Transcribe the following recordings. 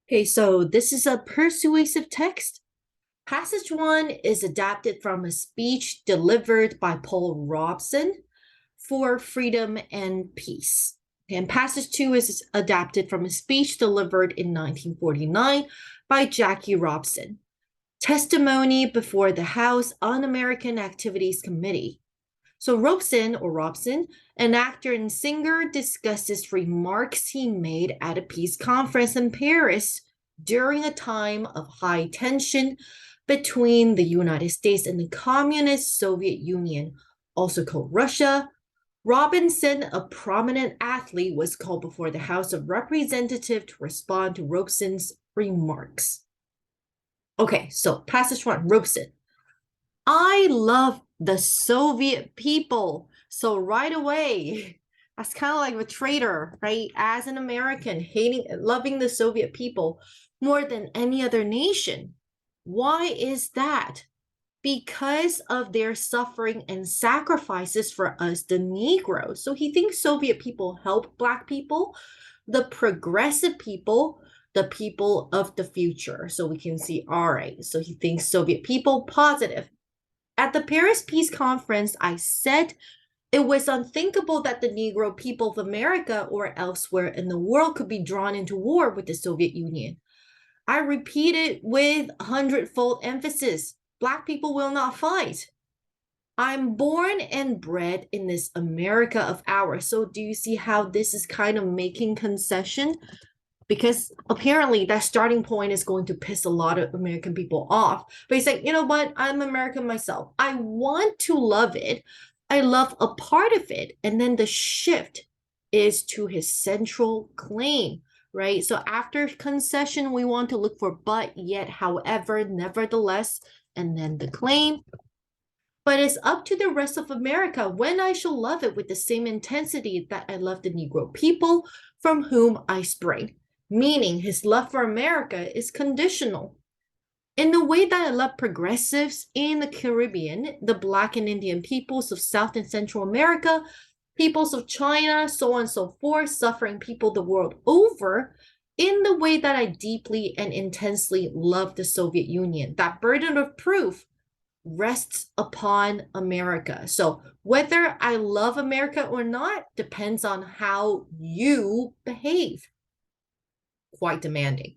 Okay, so this is a persuasive text. Passage one is adapted from a speech delivered by Paul Robeson for freedom and peace. And passage two is adapted from a speech delivered in 1949 by Jackie Robson. Testimony before the House Un-American Activities Committee. So Robson, an actor and singer, discusses remarks he made at a peace conference in Paris during a time of high tension between the United States and the Communist Soviet Union, also called Russia. Robinson, a prominent athlete, was called before the House of Representatives to respond to Robson's remarks. Okay, so passage one, Robeson. I love the Soviet people. So right away, that's kind of like a traitor, right? As an American, loving the Soviet people more than any other nation. Why is that? Because of their suffering and sacrifices for us, the Negroes. So he thinks Soviet people help Black people, the progressive people, the people of the future. So we can see, all right, so he thinks Soviet people positive. At the Paris Peace Conference, I said it was unthinkable that the Negro people of America or elsewhere in the world could be drawn into war with the Soviet Union. I repeated with a hundredfold emphasis Black people will not fight. I'm born and bred in this America of ours. So, do you see how this is kind of making concession? Because apparently that starting point is going to piss a lot of American people off. But he's like, you know what? I'm American myself. I want to love it. I love a part of it. And then the shift is to his central claim, right? So after concession, we want to look for but, yet, however, nevertheless, and then the claim. But it's up to the rest of America when I shall love it with the same intensity that I love the Negro people from whom I spring, meaning his love for America is conditional. In the way that I love progressives in the Caribbean, the Black and Indian peoples of South and Central America, peoples of China, so on and so forth, suffering people the world over, in the way that I deeply and intensely love the Soviet Union. That burden of proof rests upon America. So whether I love America or not depends on how you behave. Quite demanding.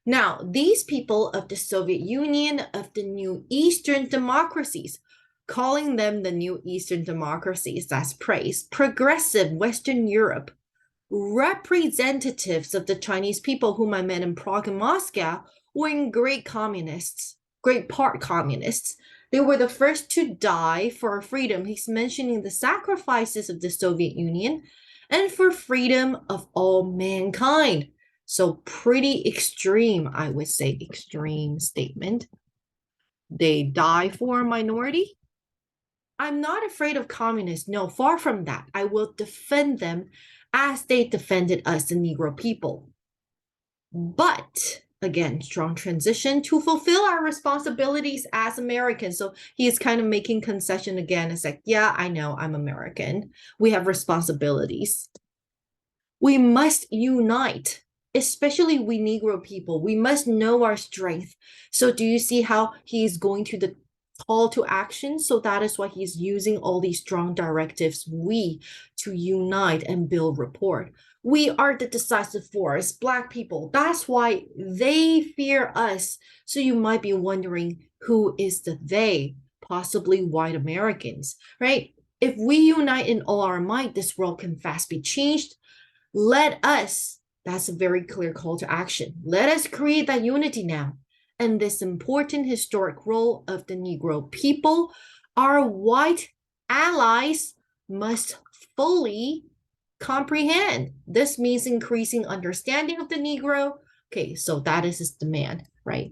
Now, these people of the Soviet Union, of the new Eastern democracies, calling them the new Eastern democracies, that's praise, progressive Western Europe, representatives of the Chinese people whom I met in Prague and Moscow were in great part communists. They were the first to die for freedom. He's mentioning the sacrifices of the Soviet Union and for freedom of all mankind. So pretty extreme, I would say, extreme statement. They die for a minority. I'm not afraid of communists. No, far from that. I will defend them as they defended us, the Negro people. But again, strong transition to fulfill our responsibilities as Americans. So he is kind of making concession again. It's like, yeah, I know I'm American. We have responsibilities. We must unite, especially we Negro people. We must know our strength. So do you see how he's going to the call to action? So that is why he's using all these strong directives, we, to unite and build rapport. We are the decisive force, Black people. That's why they fear us. So you might be wondering who is the they? Possibly white Americans, right? If we unite in all our might, this world can fast be changed. Let us, that's a very clear call to action. Let us create that unity now. And this important historic role of the Negro people, our white allies must fully comprehend. This means increasing understanding of the Negro. Okay, so that is his demand, right?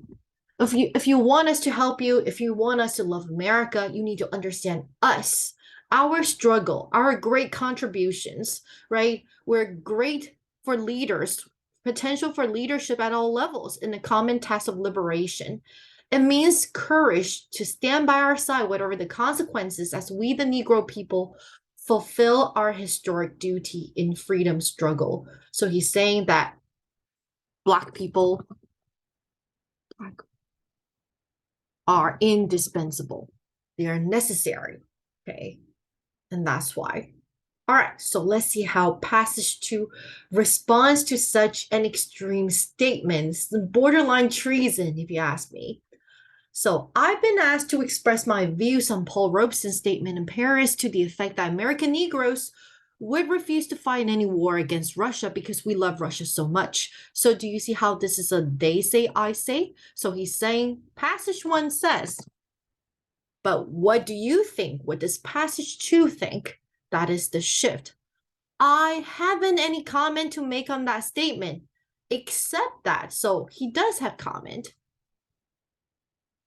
If you want us to help you, if you want us to love America, you need to understand us, our struggle, our great contributions, right? We're great for leaders, potential for leadership at all levels in the common task of liberation. It means courage to stand by our side, whatever the consequences, as we, the Negro people, fulfill our historic duty in freedom struggle. So he's saying that Black people are indispensable. They are necessary. Okay. And that's why. All right, so let's see how passage two responds to such an extreme statement. It's borderline treason, if you ask me. So I've been asked to express my views on Paul Robeson's statement in Paris to the effect that American Negroes would refuse to fight any war against Russia because we love Russia so much. So do you see how this is a they say, I say? So he's saying passage one says, but what do you think? What does passage two think? That is the shift. I haven't any comment to make on that statement, except that, so he does have comment.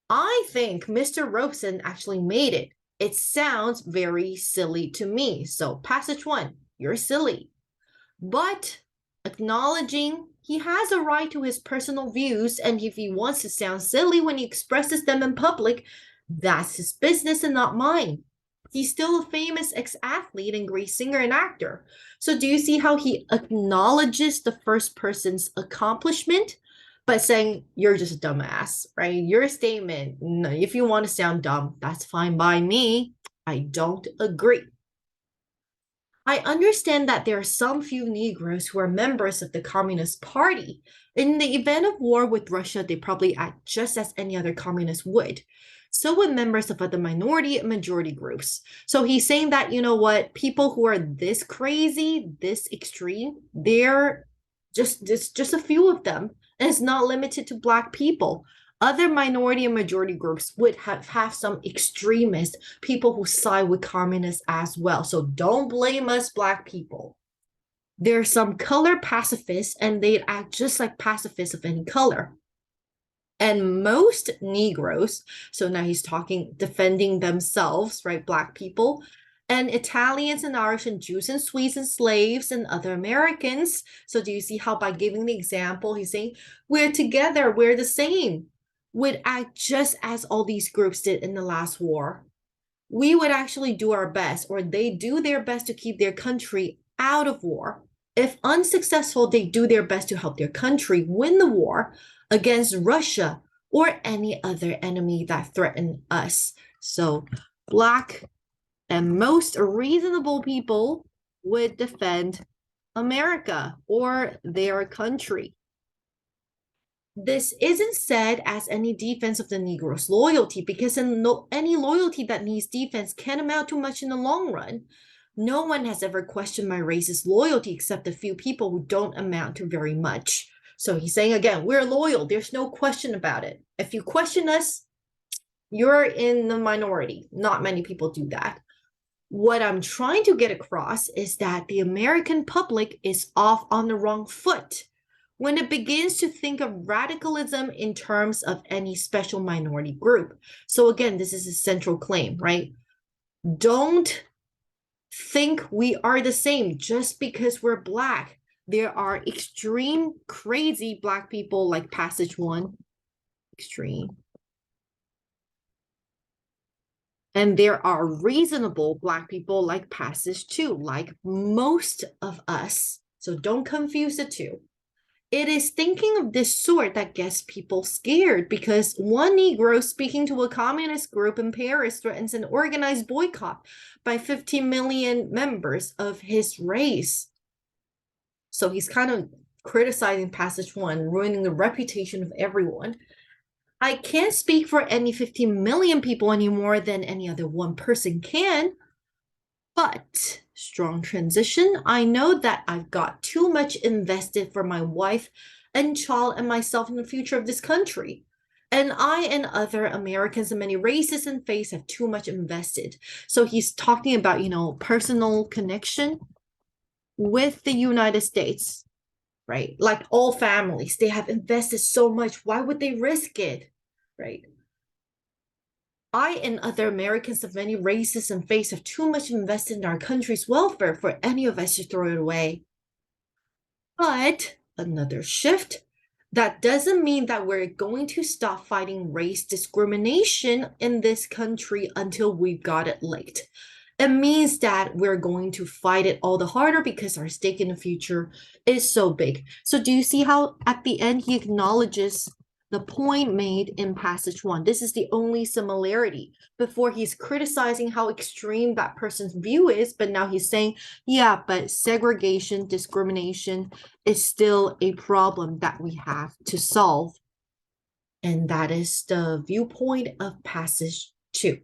I think Mr. Robeson actually made it. It sounds very silly to me. So passage one, you're silly. But acknowledging he has a right to his personal views, and if he wants to sound silly when he expresses them in public, that's his business and not mine. He's still a famous ex-athlete and great singer and actor. So do you see how he acknowledges the first person's accomplishment, but saying you're just a dumbass, right? Your statement, no, if you want to sound dumb, that's fine by me. I don't agree. I understand that there are some few Negroes who are members of the Communist Party. In the event of war with Russia, they probably act just as any other communist would. So would members of other minority and majority groups. So he's saying that, you know what, people who are this crazy, this extreme, they're just a few of them. And it's not limited to Black people. Other minority and majority groups would have some extremists, people who side with communists as well. So don't blame us, Black people. There are some color pacifists, and they act just like pacifists of any color. And most Negroes, so now he's talking, defending themselves, right? Black people, and Italians and Irish and Jews and Swedes and slaves and other Americans. So do you see how by giving the example, he's saying, we're together, we're the same, would act just as all these groups did in the last war. We would actually do our best, or they do their best to keep their country out of war. If unsuccessful, they do their best to help their country win the war against Russia or any other enemy that threaten us. So Black and most reasonable people would defend America or their country. This isn't said as any defense of the Negro's loyalty, because any loyalty that needs defense can't amount to much in the long run. No one has ever questioned my race's loyalty except a few people who don't amount to very much. So he's saying again, we're loyal. There's no question about it. If you question us, you're in the minority. Not many people do that. What I'm trying to get across is that the American public is off on the wrong foot when it begins to think of radicalism in terms of any special minority group. So again, this is a central claim, right? Don't think we are the same just because we're Black. There are extreme, crazy Black people like passage one, extreme. And there are reasonable Black people like passage two, like most of us. So don't confuse the two. It is thinking of this sort that gets people scared, because one Negro speaking to a communist group in Paris threatens an organized boycott by 15 million members of his race. So he's kind of criticizing passage one, ruining the reputation of everyone. I can't speak for any 15 million people any more than any other one person can. But strong transition, I know that I've got too much invested for my wife and child and myself in the future of this country. And I and other Americans and many races and faiths have too much invested. So he's talking about, you know, personal connection with the United States, right? Like all families, they have invested so much. Why would they risk it, right? I and other Americans of many races and faiths have too much invested in our country's welfare for any of us to throw it away. But another shift, that doesn't mean that we're going to stop fighting race discrimination in this country until we've got it licked. It means that we're going to fight it all the harder because our stake in the future is so big. So do you see how at the end he acknowledges the point made in passage one? This is the only similarity. Before he's criticizing how extreme that person's view is, but now he's saying, yeah, but segregation, discrimination is still a problem that we have to solve. And that is the viewpoint of passage two.